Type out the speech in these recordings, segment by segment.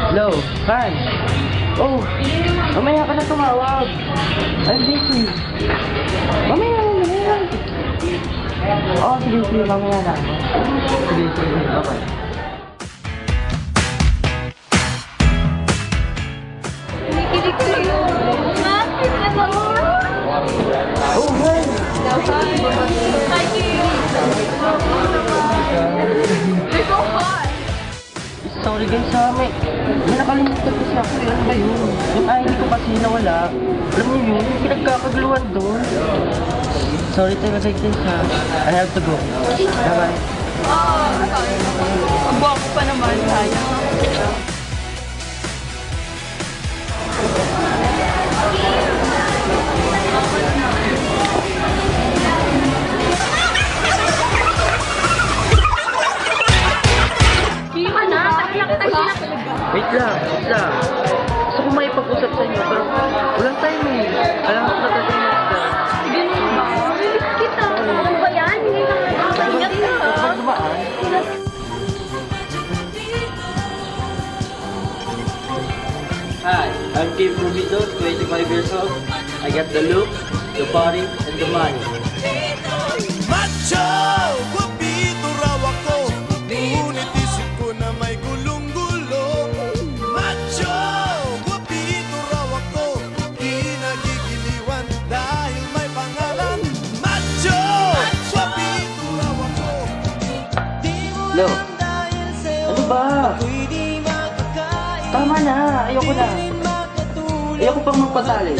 Hello, Han. Oh, mamaya ka na tumawag. I'm busy. Mamaya. Oh, sige, mamaya na. Sige, bye-bye. Kinikilig sa'yo. Oh, hi. Hi, Kiri. You're so hot. Sorry guys ha, may nakalimutan kasi ako eh. Ano ba yun? Yung ID ko kasi nawala. Alam niyo yun, yung pinagkakaguluhan doon. Sorry talaga guys ha. I have to go. Bye-bye. Sorry. Ang guwapo pa naman, sayang. Wait lang. Gusto ko maipag-usap sa inyo, pero walang time eh. Alam ko na talaga yung isda. Sige mo ba? Release kita. Ano ba yan? Hindi na maingat ka. Hi, I'm Kim Rubito, 25 years old. I got the look, the body, and the money. Macho! Guwapito raw ako, ngunit isip ko na may gulong-gulo. Macho! Guwapito raw ako, kinagigiliwan dahil may pangalan. Macho! Guwapito raw ako. Hello? Ano ba? Tama na, ayoko na. Ayoko pang magpatali.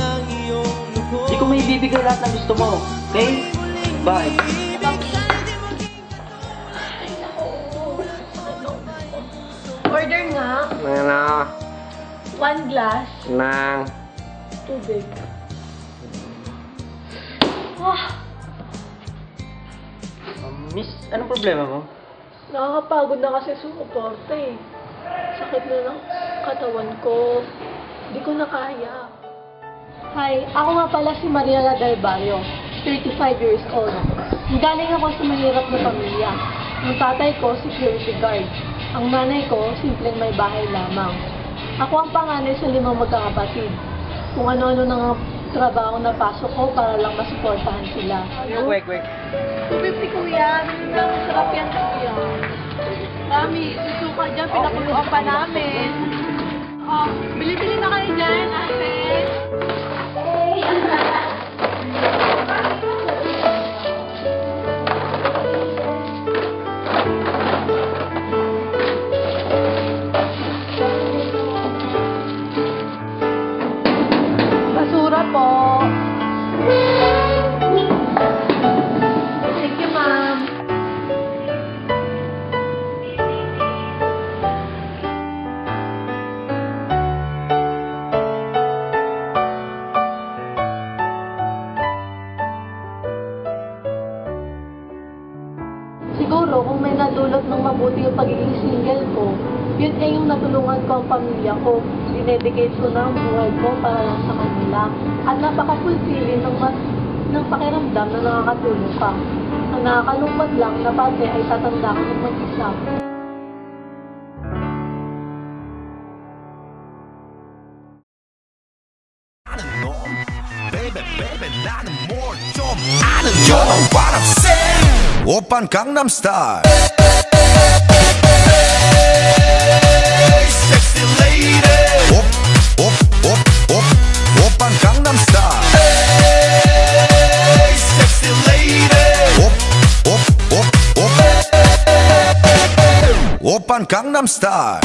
Hindi ko may bibigay lahat ng gusto mo, okay? Bye. Order nga. Ano? 1 glass. Nang. Tubig. Miss, anong problema mo? Nakakapagod na kasi sumuporta eh. Sakit na ng katawan ko. Hindi ko na kaya. Hi, ako nga pala si Mariela Del Barrio, 35 years old. Galing ako sa mahirap na pamilya. Ang tatay ko, security guard. Ang nanay ko, simpleng may bahay lamang. Ako ang panganay sa 5 magkakapatid. Kung ano-ano nang trabaho na pasok ko para lang masuportahan sila. Wait. 250 kuya, sarap yan kuya. Mami, susuka dyan, pinakuluan pa namin. Oh, bili-bili na kayo dyan, ate. Basura po. Thank you, ma'am. Siguro, kung may nadulot ng mabuti yung pagiging single ko, yun ay yung natulungan ko ang pamilya ko. Dinedicate ko na ang buhay ko para lang sa kanila. At napaka-fulfilling ng pakiramdam na nakakatulong ka. Ang nakakalungkot lang na pati ay tatanda ko ng mag-isa. Baby, 나는 more 좀 아는 You know what I'm saying? 오빤 강남스타일 Sexy lady 오빤 강남스타일 Sexy lady 오빤 강남스타일